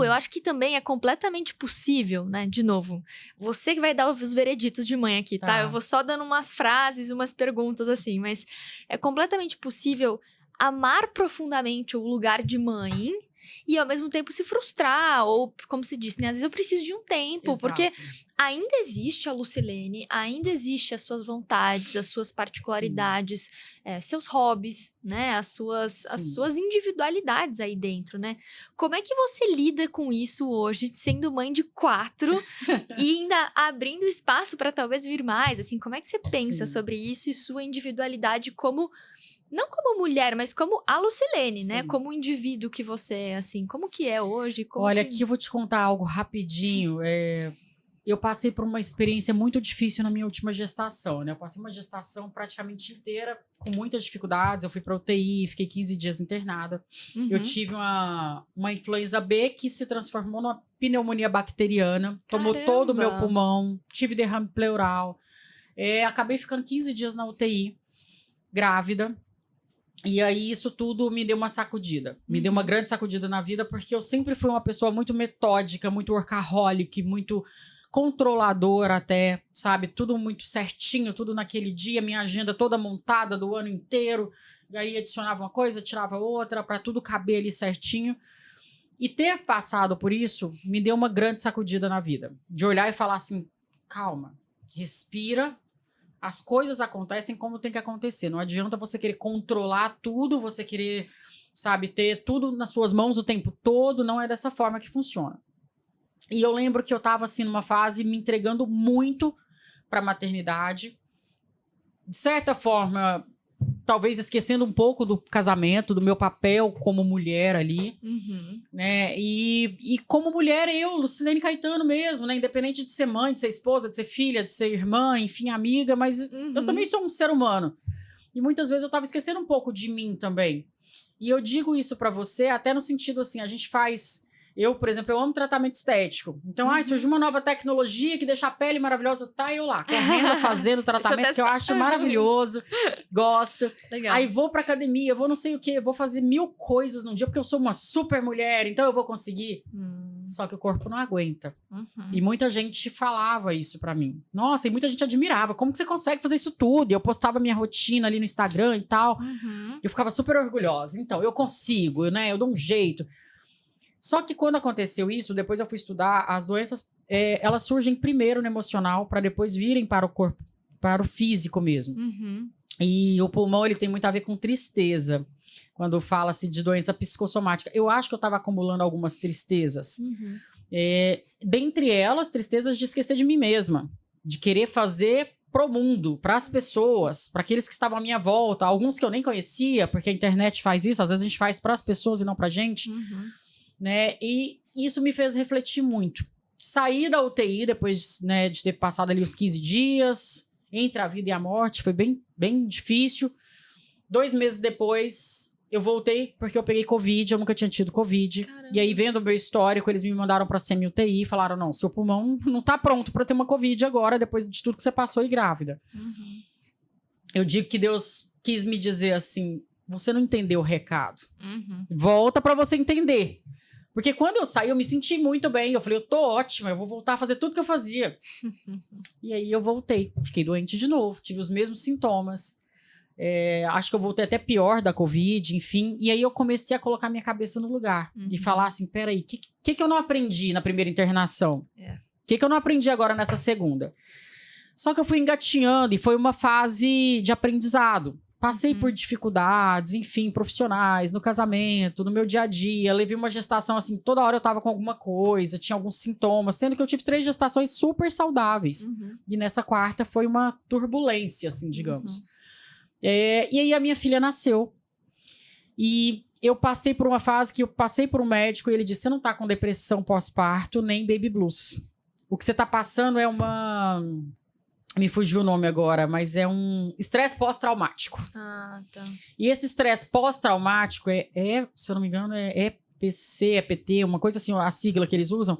eu acho que também é completamente possível, né? De novo, você que vai dar os vereditos de mãe aqui, tá? Eu vou só dando umas frases, umas perguntas assim, mas é completamente possível amar profundamente o lugar de mãe e ao mesmo tempo se frustrar, ou como você disse, né? Às vezes eu preciso de um tempo, Exato. porque ainda existe a Lucilene, ainda existe as suas vontades, as suas particularidades, seus hobbies, né? As suas individualidades aí dentro, né? Como é que você lida com isso hoje, sendo mãe de 4 e ainda abrindo espaço para talvez vir mais? Assim, como é que você pensa sobre isso e sua individualidade como... Não como mulher, mas como a Lucilene, né? Como o indivíduo que você é, assim. Como que é hoje? Olha, aqui eu vou te contar algo rapidinho. Eu passei por uma experiência muito difícil na minha última gestação, né? Eu passei uma gestação praticamente inteira com muitas dificuldades. Eu fui para UTI, fiquei 15 dias internada. Eu tive uma influenza B que se transformou numa pneumonia bacteriana. Tomou todo o meu pulmão, tive derrame pleural. Acabei ficando 15 dias na UTI, grávida. E aí isso tudo me deu uma sacudida. Me deu uma grande sacudida na vida, porque eu sempre fui uma pessoa muito metódica, muito workaholic, muito controladora até, sabe? Tudo muito certinho, tudo naquele dia, minha agenda toda montada do ano inteiro. E aí adicionava uma coisa, tirava outra, para tudo caber ali certinho. E ter passado por isso me deu uma grande sacudida na vida. De olhar e falar assim, calma, respira. As coisas acontecem como tem que acontecer. Não adianta você querer controlar tudo, você querer, sabe, ter tudo nas suas mãos o tempo todo. Não é dessa forma que funciona. E eu lembro que eu estava, assim, numa fase me entregando muito para a maternidade. De certa forma, talvez esquecendo um pouco do casamento, do meu papel como mulher ali, né? E como mulher, eu, Lucilene Caetano mesmo, né? Independente de ser mãe, de ser esposa, de ser filha, de ser irmã, enfim, amiga, mas eu também sou um ser humano. E muitas vezes eu tava esquecendo um pouco de mim também. E eu digo isso pra você até no sentido assim, a gente faz... Eu, por exemplo, eu amo tratamento estético. Então, surgiu uma nova tecnologia que deixa a pele maravilhosa. Tá eu lá, correndo, fazendo tratamento, que eu acho maravilhoso. Gosto. Legal. Aí vou pra academia, vou não sei o quê. Vou fazer 1000 coisas num dia, porque eu sou uma super mulher. Então, eu vou conseguir. Só que o corpo não aguenta. E muita gente falava isso pra mim. Nossa, e muita gente admirava. Como que você consegue fazer isso tudo? E eu postava minha rotina ali no Instagram e tal. Eu ficava super orgulhosa. Então, eu consigo, né? Eu dou um jeito. Só que quando aconteceu isso, depois eu fui estudar, as doenças, elas surgem primeiro no emocional, para depois virem para o corpo, para o físico mesmo. E o pulmão, ele tem muito a ver com tristeza, quando fala-se de doença psicossomática. Eu acho que eu estava acumulando algumas tristezas. Dentre elas, tristezas de esquecer de mim mesma, de querer fazer pro mundo, para as pessoas, para aqueles que estavam à minha volta, alguns que eu nem conhecia, porque a internet faz isso, às vezes a gente faz para as pessoas e não pra gente. Né? E isso me fez refletir muito. Saí da UTI depois, né, de ter passado ali os 15 dias, entre a vida e a morte, foi bem, bem difícil. 2 meses depois, eu voltei porque eu peguei Covid, eu nunca tinha tido Covid. Caramba. E aí, vendo o meu histórico, eles me mandaram pra semi-UTI e falaram, não, seu pulmão não tá pronto pra ter uma Covid agora, depois de tudo que você passou e grávida. Eu digo que Deus quis me dizer assim, você não entendeu o recado. Volta pra você entender. Porque quando eu saí, eu me senti muito bem. Eu falei, eu tô ótima, eu vou voltar a fazer tudo que eu fazia. E aí eu voltei. Fiquei doente de novo, tive os mesmos sintomas. Acho que eu voltei até pior da Covid, enfim. E aí eu comecei a colocar minha cabeça no lugar. E falar assim, peraí, o que eu não aprendi na primeira internação? O que eu não aprendi agora nessa segunda? Só que eu fui engatinhando e foi uma fase de aprendizado. Passei por dificuldades, enfim, profissionais, no casamento, no meu dia a dia. Levei uma gestação, assim, toda hora eu tava com alguma coisa, tinha alguns sintomas, sendo que eu tive 3 gestações super saudáveis. E nessa 4ª foi uma turbulência, assim, digamos. E aí a minha filha nasceu. E eu passei por uma fase que eu passei por um médico e ele disse, você não tá com depressão pós-parto, nem baby blues. O que você tá passando é uma... Me fugiu o nome agora, mas é um estresse pós-traumático. Ah, tá. E esse estresse pós-traumático se eu não me engano, é EPC, EPT, uma coisa assim, a sigla que eles usam.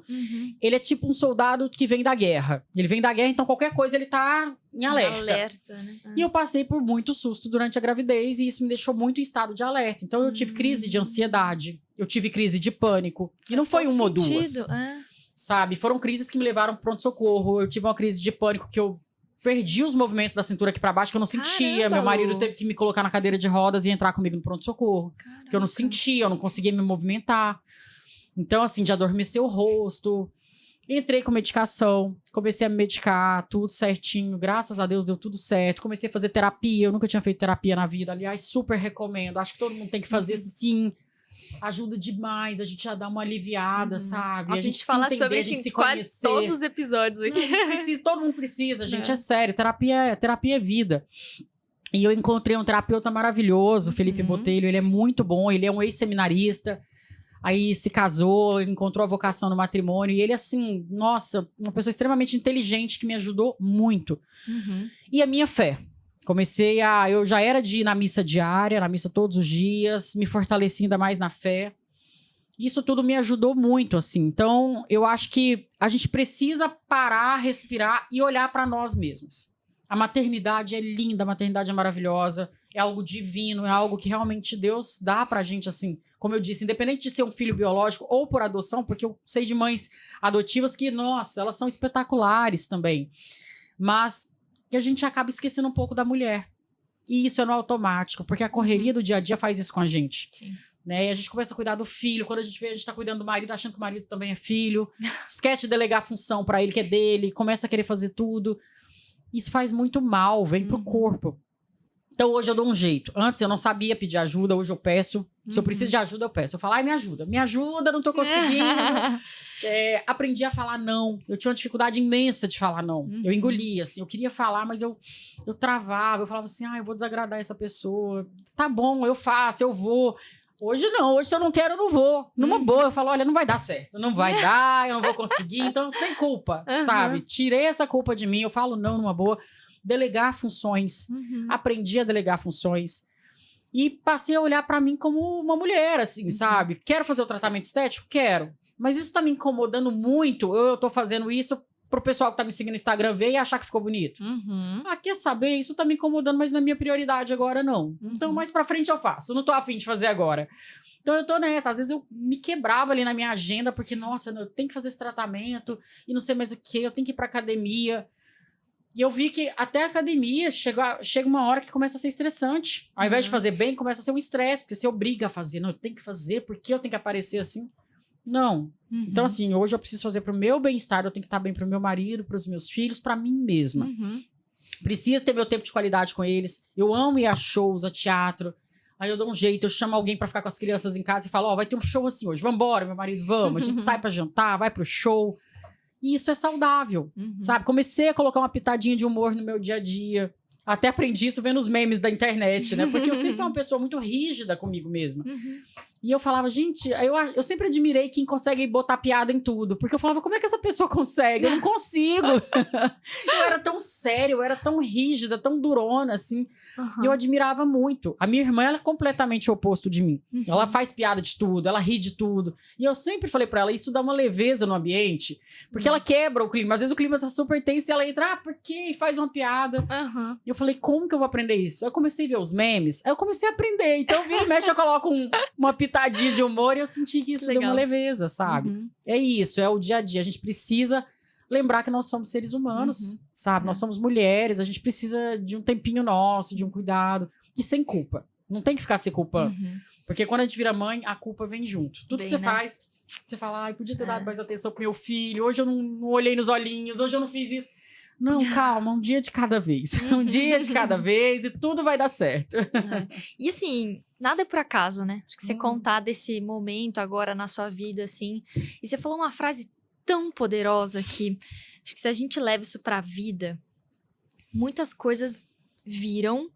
Ele é tipo um soldado que vem da guerra. Ele vem da guerra, então qualquer coisa ele tá em alerta. Né? E eu passei por muito susto durante a gravidez e isso me deixou muito em estado de alerta. Então eu tive crise de ansiedade. eu tive crise de pânico. E não foi uma ou duas. Sabe? Foram crises que me levaram pro pronto-socorro. Eu tive uma crise de pânico que eu perdi os movimentos da cintura aqui pra baixo, que eu não sentia. Meu marido teve que me colocar na cadeira de rodas e entrar comigo no pronto-socorro. Que eu não sentia, eu não conseguia me movimentar. Então, assim, de adormecer o rosto. Entrei com medicação, comecei a me medicar, tudo certinho. Graças a Deus deu tudo certo. Comecei a fazer terapia, eu nunca tinha feito terapia na vida. Aliás, super recomendo. Acho que todo mundo tem que fazer, sim. Ajuda demais, a gente já dá uma aliviada, sabe? A gente fala entender, sobre isso em quase todos os episódios aqui. Não, todo mundo precisa, gente, é sério. Terapia é vida. E eu encontrei um terapeuta maravilhoso, Felipe Botelho, ele é muito bom, ele é um ex-seminarista. Aí se casou, encontrou a vocação no matrimônio. E ele, assim, nossa, uma pessoa extremamente inteligente que me ajudou muito. E a minha fé. Eu já era de ir na missa diária, na missa todos os dias, me fortaleci ainda mais na fé. Isso tudo me ajudou muito, assim. Então, eu acho que a gente precisa parar, respirar e olhar para nós mesmos. A maternidade é linda, a maternidade é maravilhosa, é algo divino, é algo que realmente Deus dá pra gente, assim, como eu disse, independente de ser um filho biológico ou por adoção, porque eu sei de mães adotivas que, nossa, elas são espetaculares também. Mas que a gente acaba esquecendo um pouco da mulher. E isso é no automático, porque a correria do dia a dia faz isso com a gente. Sim. Né? E a gente começa a cuidar do filho. Quando a gente vê, a gente tá cuidando do marido, achando que o marido também é filho. Esquece de delegar a função pra ele, que é dele. Começa a querer fazer tudo. Isso faz muito mal, vem pro corpo. Então, hoje eu dou um jeito. Antes eu não sabia pedir ajuda, hoje eu peço. Se eu preciso de ajuda, eu peço. Eu falo, me ajuda, não tô conseguindo. Aprendi a falar não. Eu tinha uma dificuldade imensa de falar não. Eu engolia, assim, eu queria falar, mas eu travava. Eu falava assim, eu vou desagradar essa pessoa. Tá bom, eu faço, eu vou. Hoje não, hoje se eu não quero, eu não vou. Numa boa, eu falo, olha, não vai dar certo. Não vai dar, eu não vou conseguir. Então, sem culpa, sabe? Tirei essa culpa de mim, eu falo não numa boa. Delegar funções. Aprendi a delegar funções. E passei a olhar pra mim como uma mulher, assim, sabe? Quero fazer o tratamento estético? Quero. Mas isso tá me incomodando muito. Eu tô fazendo isso pro pessoal que tá me seguindo no Instagram ver e achar que ficou bonito. Quer saber? Isso tá me incomodando, mas não é minha prioridade agora, não. Então, mais pra frente eu faço. Eu não tô afim de fazer agora. Então, eu tô nessa. Às vezes, eu me quebrava ali na minha agenda, porque, nossa, eu tenho que fazer esse tratamento e não sei mais o quê. Eu tenho que ir pra academia. E eu vi que até a academia chega uma hora que começa a ser estressante. Ao invés de fazer bem, começa a ser um estresse, porque você obriga a fazer. Não, eu tenho que fazer, porque eu tenho que aparecer assim. Não. Então, assim, hoje eu preciso fazer pro meu bem-estar, eu tenho que estar bem pro meu marido, pros meus filhos, pra mim mesma. Preciso ter meu tempo de qualidade com eles. Eu amo ir a shows, a teatro. Aí eu dou um jeito, eu chamo alguém pra ficar com as crianças em casa e falo, vai ter um show assim hoje, vambora, meu marido, vamos. A gente sai pra jantar, vai pro show. E isso é saudável, sabe? Comecei a colocar uma pitadinha de humor no meu dia a dia. Até aprendi isso vendo os memes da internet, né? Porque eu sempre fui uma pessoa muito rígida comigo mesma. E eu falava, gente, eu sempre admirei quem consegue botar piada em tudo. Porque eu falava, como é que essa pessoa consegue? Eu não consigo. Eu era tão séria, eu era tão rígida, tão durona, assim. E eu admirava muito. A minha irmã, ela é completamente o oposto de mim. Ela faz piada de tudo, ela ri de tudo. E eu sempre falei pra ela, isso dá uma leveza no ambiente. Porque ela quebra o clima. Às vezes o clima tá super tenso e ela entra, por quê? E faz uma piada. E eu falei, como que eu vou aprender isso? Aí eu comecei a ver os memes, aí eu comecei a aprender. Então, vira e mexe, eu coloco uma pitadinha de humor e eu senti que isso deu uma leveza, sabe? É isso, é o dia a dia. A gente precisa lembrar que nós somos seres humanos, sabe? Nós somos mulheres, a gente precisa de um tempinho nosso, de um cuidado. E sem culpa. Não tem que ficar se culpando. Porque quando a gente vira mãe, a culpa vem junto. Tudo que você faz, você fala, podia ter dado mais atenção pro meu filho, hoje eu não olhei nos olhinhos, hoje eu não fiz isso. Não, calma, um dia de cada vez. Um dia de cada vez e tudo vai dar certo. E assim, nada é por acaso, né? Acho que você contar desse momento agora na sua vida, assim. E você falou uma frase tão poderosa que acho que se a gente leva isso pra vida, muitas coisas viram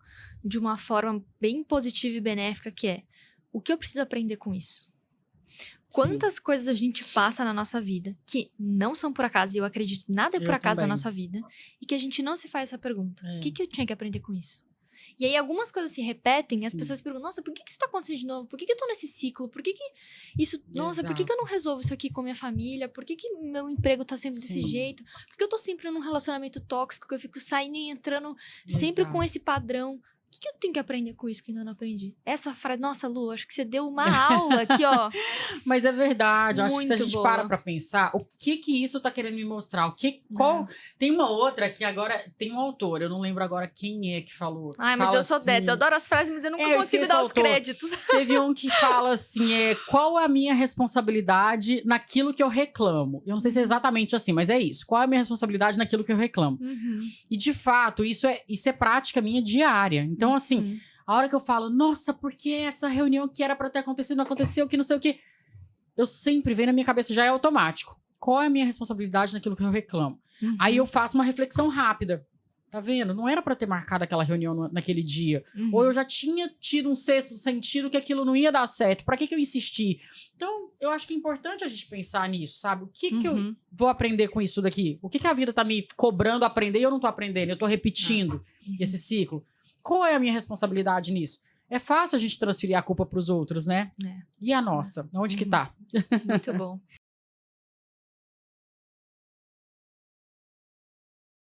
de uma forma bem positiva e benéfica, que é o que eu preciso aprender com isso? Quantas coisas a gente passa na nossa vida que não são por acaso, e eu acredito nada é por acaso na nossa vida, e que a gente não se faz essa pergunta. O que eu tinha que aprender com isso? E aí algumas coisas se repetem e as pessoas se perguntam, nossa, por que isso tá acontecendo de novo? Por que eu tô nesse ciclo? Por que isso... Nossa, por que eu não resolvo isso aqui com a minha família? Por que meu emprego tá sempre desse jeito? Por que eu tô sempre num relacionamento tóxico que eu fico saindo e entrando sempre com esse padrão? O que eu tenho que aprender com isso que ainda não aprendi? Essa frase, nossa, Lu, acho que você deu uma aula aqui, ó. Mas é verdade, eu acho que se a Muito gente boa. para pensar, o que isso tá querendo me mostrar? Qual... Tem uma outra que agora tem um autor, eu não lembro agora quem é que falou. Ai, mas eu sou dessa, eu adoro as frases, mas eu nunca consigo dar os créditos. Teve um que fala assim, qual é a minha responsabilidade naquilo que eu reclamo? Eu não sei se é exatamente assim, mas é isso. Qual é a minha responsabilidade naquilo que eu reclamo? E de fato, isso é prática minha diária. Então, assim, a hora que eu falo, nossa, por que essa reunião que era pra ter acontecido não aconteceu, que não sei o quê. Eu sempre vem na minha cabeça, já é automático. Qual é a minha responsabilidade naquilo que eu reclamo? Aí eu faço uma reflexão rápida. Tá vendo? Não era pra ter marcado aquela reunião naquele dia. Ou eu já tinha tido um sexto sentido que aquilo não ia dar certo. Pra que eu insisti? Então, eu acho que é importante a gente pensar nisso, sabe? O que eu vou aprender com isso daqui? O que a vida tá me cobrando aprender e eu não tô aprendendo? Eu tô repetindo esse ciclo. Qual é a minha responsabilidade nisso? É fácil a gente transferir a culpa pros outros, né? E a nossa? Onde que tá? Muito bom.